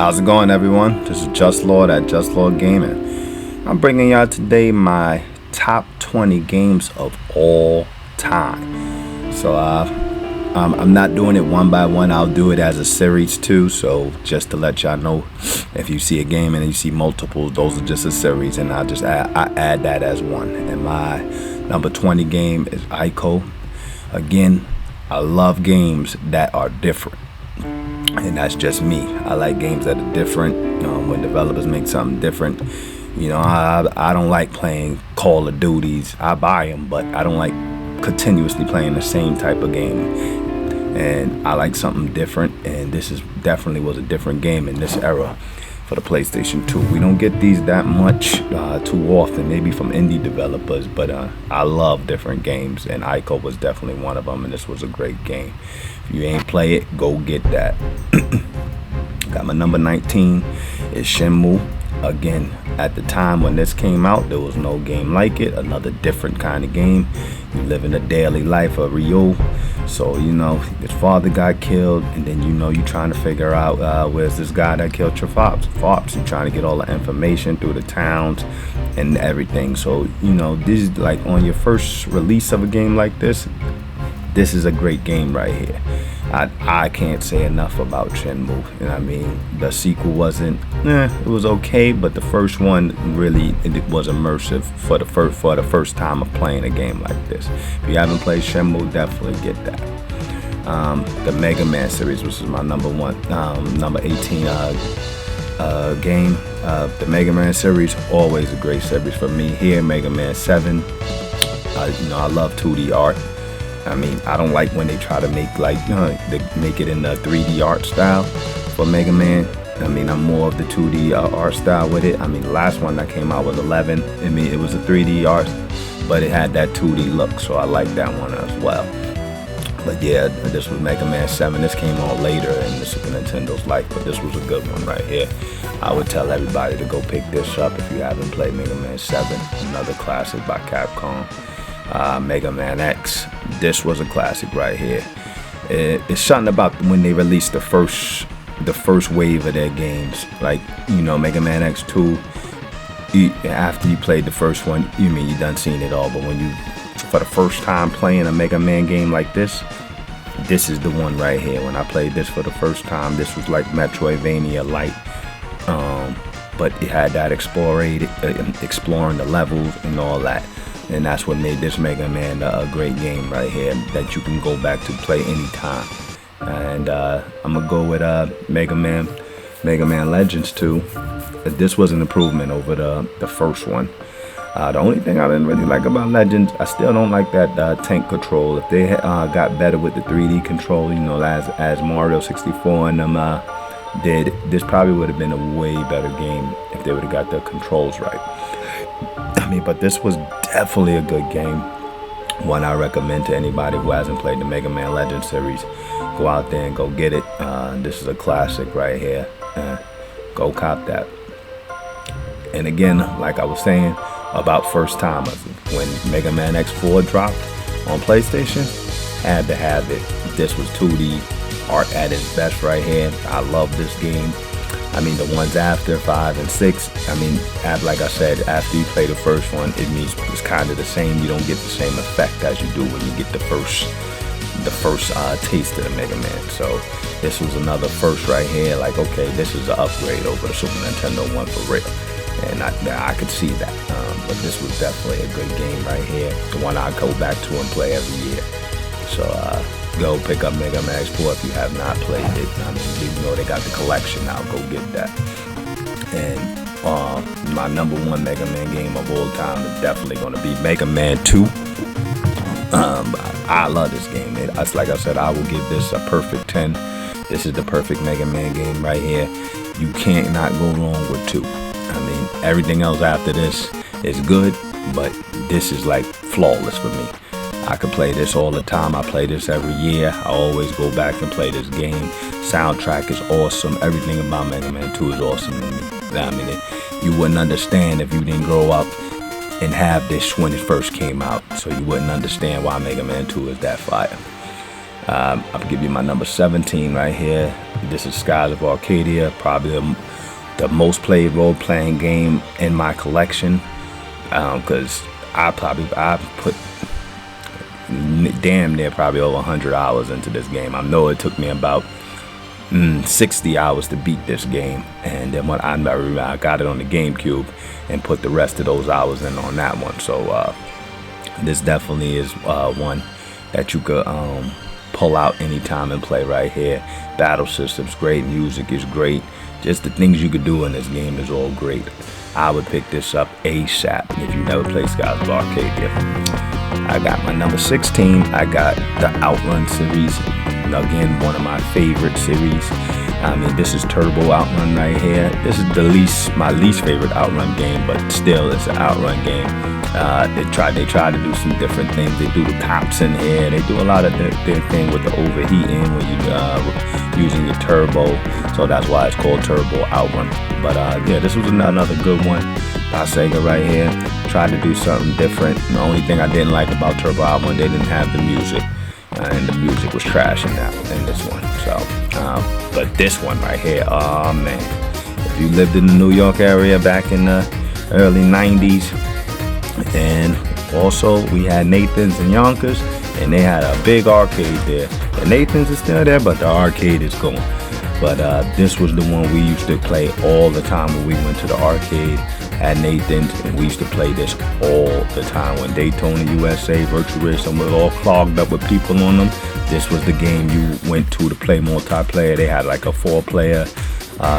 How's it going, everyone? This is Just Lord at Just Lord Gaming. I'm bringing y'all today my top 20 games of all time. So I'm not doing it one by one. I'll do it as a series too. So just to let y'all know, if you see a game and you see multiples, those are just a series, and I add that as one. And my number 20 game is Ico. Again, I love games that are different. And that's just me. I like games that are different. When developers make something different, I don't like playing Call of Duties. I buy them, but I don't like continuously playing the same type of game. And I like something different. And this definitely was a different game in this era for the PlayStation 2. We don't get these that much too often, maybe from indie developers, but I love different games, and Ico was definitely one of them, and this was a great game. If you ain't play it, go get that. Got my number 19 is Shimmu. Again, at the time when this came out, there was no game like it. Another different kind of game. You live in the daily life of Ryu. So, his father got killed, and then, you're trying to figure out where's this guy that killed your pops. You're trying to get all the information through the towns and everything. So, this is like on your first release of a game like this is a great game right here. I can't say enough about Shimmu. I mean, the sequel wasn't, it was okay, but the first one really it was immersive for the first time of playing a game like this. If you haven't played Shimmu, definitely get that. The Mega Man series, which is my number 18 game. The Mega Man series, always a great series for me. Here, Mega Man 7. I love 2D art. I mean, I don't like when they try to make they make it in the 3D art style for Mega Man. I mean, I'm more of the 2D art style with it. I mean, the last one that came out was 11. I mean, it was a 3D art, but it had that 2D look, so I like that one as well. But yeah, this was Mega Man 7. This came on later in the Super Nintendo's life, but this was a good one right here. I would tell everybody to go pick this up if you haven't played Mega Man 7, another classic by Capcom. Mega Man X, this was a classic right here. It's something about when they released the first wave of their games, like Mega Man X2. After you played the first one, you done seen it all, but when you for the first time playing a Mega Man game like this is the one right here. When I played this for the first time, this was like Metroidvania light, but it had that exploring the levels and all that. And that's what made this Mega Man a great game right here that you can go back to play anytime. And I'm going to go with Mega Man Legends 2. This was an improvement over the first one. The only thing I didn't really like about Legends, I still don't like that tank control. If they got better with the 3D control, as Mario 64 and them did, this probably would have been a way better game if they would have got the controls right. But this was definitely a good game. One I recommend to anybody who hasn't played the Mega Man Legends series. Go out there and go get it. This is a classic right here. Go cop that. And again, like I was saying about first timers, when Mega Man X4 dropped on PlayStation, had to have it. This was 2D art at its best right here. I love this game. I mean, the ones after 5 and 6, like I said, after you play the first one, it's kind of the same. You don't get the same effect as you do when you get the first taste of the Mega Man. So this was another first right here. Like, okay, this is an upgrade over the Super Nintendo one for real. And I could see that. But this was definitely a good game right here. The one I go back to and play every year. So go pick up Mega Man X4 if you have not played it. They got the collection now. Go get that. And my number 1 Mega Man game of all time is definitely going to be Mega Man 2. I love this game. It's like I said, I will give this a perfect 10. This is the perfect Mega Man game right here. You can't not go wrong with 2. Everything else after this is good, but this is like flawless for me. I could play this all the time. I play this every year. I always go back and play this game. Soundtrack is awesome. Everything about Mega Man 2 is awesome to me. You wouldn't understand if you didn't grow up and have this when it first came out. So you wouldn't understand why Mega Man 2 is that fire. I'll give you my number 17 right here. This is Skies of Arcadia, probably the most played role-playing game in my collection, because I put damn near probably over 100 hours into this game. I know it took me about 60 hours to beat this game, and then when I got it on the GameCube and put the rest of those hours in on that one. So this definitely is one that you could pull out anytime and play right here. Battle system's great, music is great, just the things you could do in this game is all great. I would pick this up ASAP if you never played Skies of Arcadia. I got my number 16. I got the Outrun series. Again, one of my favorite series. I mean, this is Turbo Outrun right here. This is my least favorite Outrun game, but still, it's an Outrun game. They try to do some different things. They do the cops in here. They do a lot of their thing with the overheating when you using your turbo. So that's why it's called Turbo Outrun. But yeah, this was another good one by Sega right here. Tried to do something different. The only thing I didn't like about Turbo Outrun, they didn't have the music. And the music was trash in this one. So, but this one right here, oh man, if you lived in the New York area back in the early 90s, and also we had Nathan's and Yonkers, and they had a big arcade there. The Nathan's is still there, but the arcade is gone. But this was the one we used to play all the time when we went to the arcade at Nathan's, and we used to play this all the time. When Daytona USA, Virtual Racing was all clogged up with people on them, this was the game you went to play multiplayer. They had like a 4-player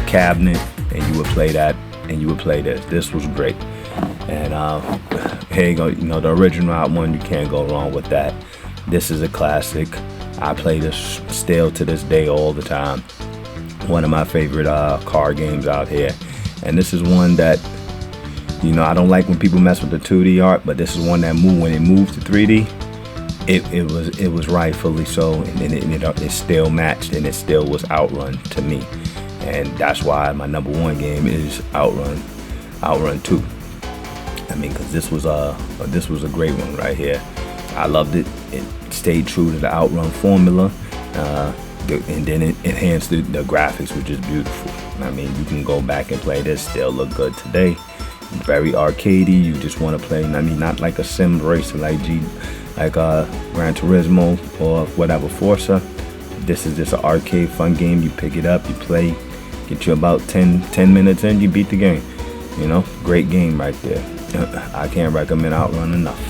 cabinet, and you would play that, and you would play this. This was great. And here you go, you know, the original one, you can't go wrong with that. This is a classic. I play this still to this day all the time. One of my favorite car games out here. And this is one that, you know, I don't like when people mess with the 2D art, but this is one that when it moved to 3D, it was rightfully so, and it still matched, and it still was Outrun to me. And that's why my number 1 game is Outrun 2. I mean, because this was a great one right here. I loved it. It stayed true to the Outrun formula, and then it enhanced the graphics, which is beautiful. I mean, you can go back and play this, still look good today. Very arcadey. You just want to play. I mean, not like a sim racer like Gran Turismo or whatever, Forza. This is just an arcade fun game. You pick it up, you play, get you about 10 minutes in, you beat the game. You know, great game right there. I can't recommend Outrun enough.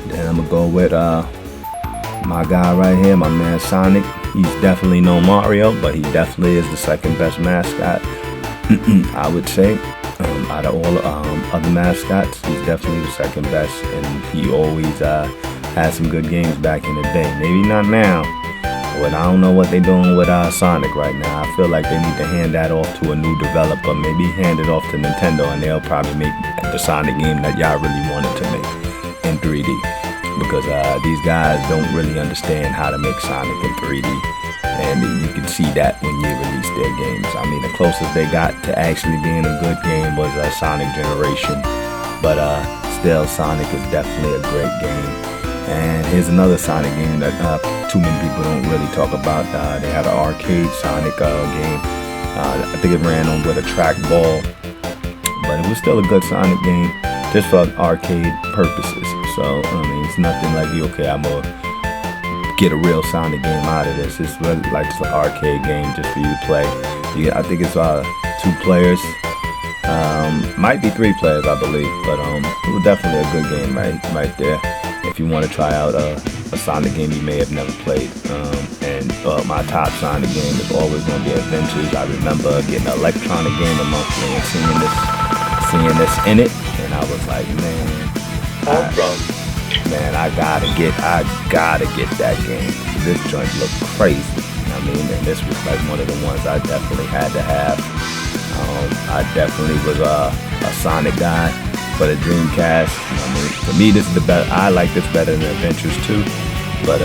Then I'm gonna go with my guy right here, my man Sonic. He's definitely no Mario, but he definitely is the second best mascot. I would say. Out of all other mascots, he's definitely the second best, and he always had some good games back in the day. Maybe not now, but I don't know what they're doing with Sonic right now. I feel like they need to hand that off to a new developer. Maybe hand it off to Nintendo, and they'll probably make the Sonic game that y'all really wanted to make in 3D. Because these guys don't really understand how to make Sonic in 3D. And you can see that when you release their games. I mean, the closest they got to actually being a good game was Sonic Generation. But still, Sonic is definitely a great game. And here's another Sonic game that too many people don't really talk about. They had an arcade Sonic game. I think it ran on with a trackball. But it was still a good Sonic game, just for arcade purposes. So, I mean, it's nothing like, okay, I'm going to get a real Sonic game out of this. It's really like just an arcade game just for you to play. I think it's 2 players. Might be 3 players, I believe. But it was definitely a good game right there. If you want to try out a Sonic game you may have never played. And my top Sonic game is always going to be Adventures. I remember getting an electronic game a monthly and seeing this in it. And I was like, man, I gotta get that game. This joint looked crazy. I mean, and this was like one of the ones I definitely had to have. I definitely was a Sonic guy for the Dreamcast. I mean, for me, this is the best. I like this better than Adventures 2, but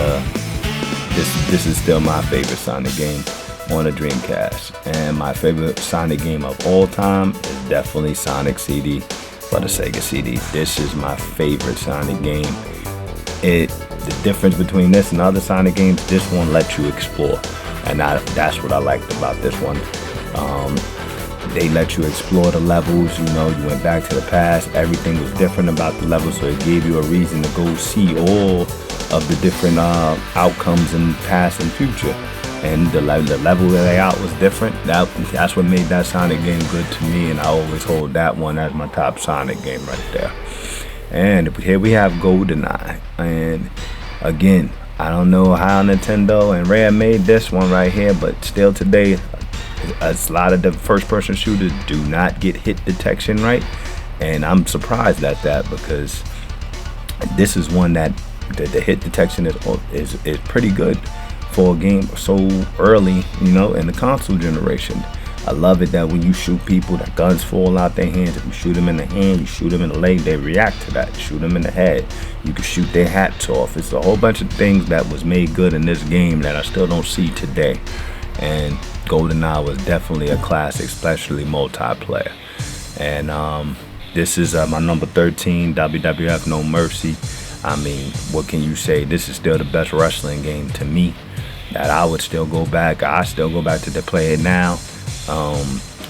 this is still my favorite Sonic game on the Dreamcast. And my favorite Sonic game of all time is definitely Sonic CD for the Sega CD. This is my favorite Sonic game. the difference between this and other Sonic games, this one lets you explore, and that's what I liked about this one. They let you explore the levels. You know, you went back to the past. Everything was different about the levels, so it gave you a reason to go see all of the different outcomes in past and future. And the level layout was different. That's what made that Sonic game good to me, and I always hold that one as my top Sonic game right there. And here we have GoldenEye. And again, I don't know how Nintendo and Rare made this one right here, but still today, a lot of the first-person shooters do not get hit detection right, and I'm surprised at that, because this is one that the hit detection is pretty good for a game so early, you know, in the console generation. I love it that when you shoot people, the guns fall out their hands. If you shoot them in the hand, you shoot them in the leg, they react to that. You shoot them in the head, you can shoot their hats off. It's a whole bunch of things that was made good in this game that I still don't see today. And GoldenEye was definitely a classic, especially multiplayer. And this is my number 13, WWF No Mercy. I mean, what can you say? This is still the best wrestling game to me that I would still go back. I still go back to play it now.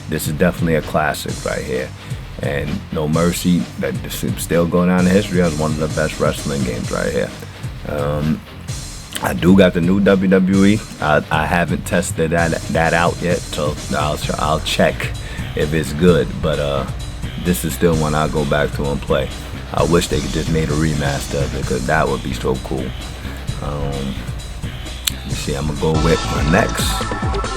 This is definitely a classic right here. And No Mercy, that still going down in history as one of the best wrestling games right here. I do got the new WWE. I haven't tested that out yet, so I'll check if it's good. But this is still one I'll go back to and play. I wish they could just made a remaster of it, because that would be so cool. You see, I'm gonna go with my next.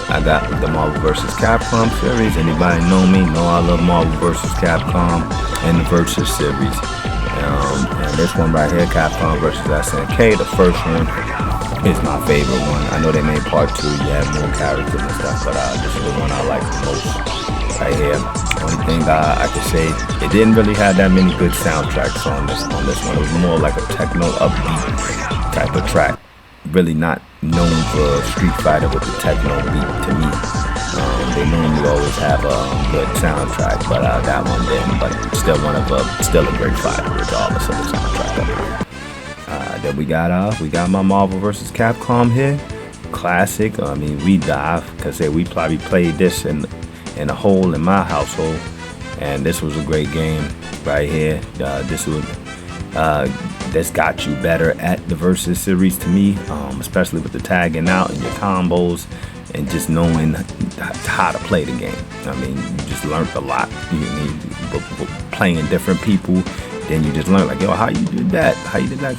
I got the Marvel vs. Capcom series. Anybody know me? Know I love Marvel vs. Capcom and the Versus series. And this one right here, Capcom vs. SNK, the first one is my favorite one. I know they made part 2. You have more characters and stuff, but this is the one I like the most right here. Only thing I could say, it didn't really have that many good soundtracks on this one. It was more like a techno upbeat type of track. Really not known for Street Fighter with the techno beat to me. They normally always have a good soundtrack, but that one didn't. But still still a great fighter regardless of the soundtrack. Then we got my Marvel vs. Capcom here, classic. I mean, we probably played this in a hole in my household, and this was a great game right here. This got you better at the Versus series to me, especially with the tagging out and your combos and just knowing how to play the game. I mean, you just learned a lot. Playing different people, then you just learn like, yo, how you did that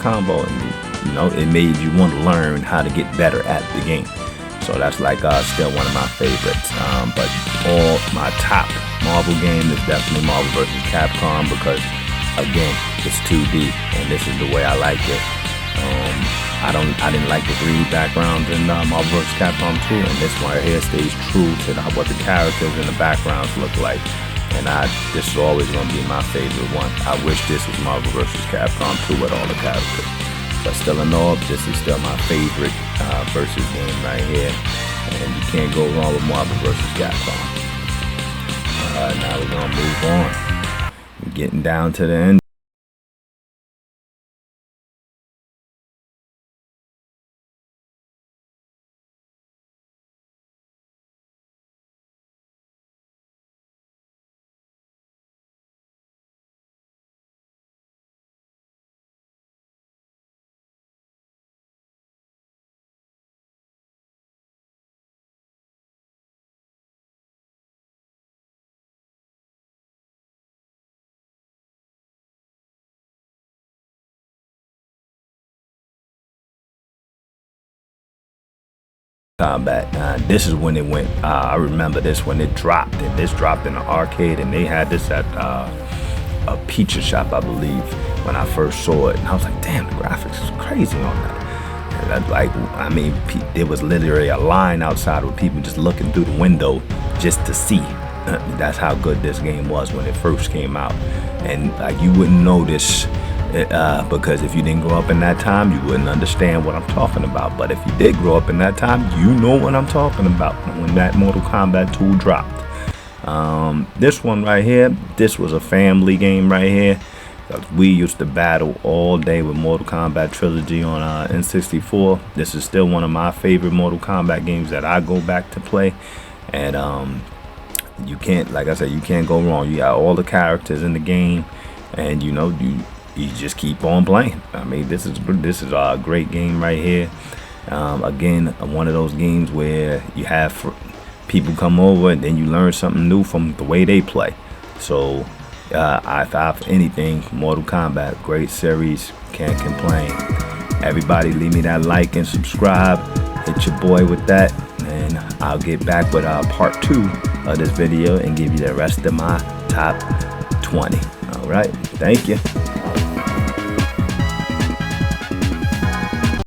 combo, and you know, it made you want to learn how to get better at the game. So that's like still one of my favorites. But all my top Marvel game is definitely Marvel vs. Capcom, because again, it's 2D, and this is the way I like it. I didn't like the 3D backgrounds in Marvel vs. Capcom 2, and this one right here stays true to what the characters and the backgrounds look like. And this is always going to be my favorite one. I wish this was Marvel vs. Capcom 2 with all the characters. But still in all, this is still my favorite versus game right here. And you can't go wrong with Marvel vs. Capcom. Now we're going to move on. We're getting down to the end. Kombat. This is when it went. I remember this when it dropped. And this dropped in the arcade, and they had this at a pizza shop, I believe, when I first saw it. And I was like, damn, the graphics is crazy on that. And there was literally a line outside with people just looking through the window just to see. That's how good this game was when it first came out. And like, you wouldn't notice. Because if you didn't grow up in that time, you wouldn't understand what I'm talking about. But if you did grow up in that time, you know what I'm talking about when that Mortal Kombat 2 dropped. This one right here, this was a family game right here. We used to battle all day with Mortal Kombat Trilogy on N64. This is still one of my favorite Mortal Kombat games that I go back to play. And you can't, like I said, you can't go wrong. You got all the characters in the game, and you know, you just keep on playing. I mean, this is a great game right here. Again, one of those games where you have people come over and then you learn something new from the way they play. So if anything, Mortal Kombat, great series, can't complain. Everybody leave me that like and subscribe. Hit your boy with that, and I'll get back with part 2 of this video and give you the rest of my top 20. All right, thank you.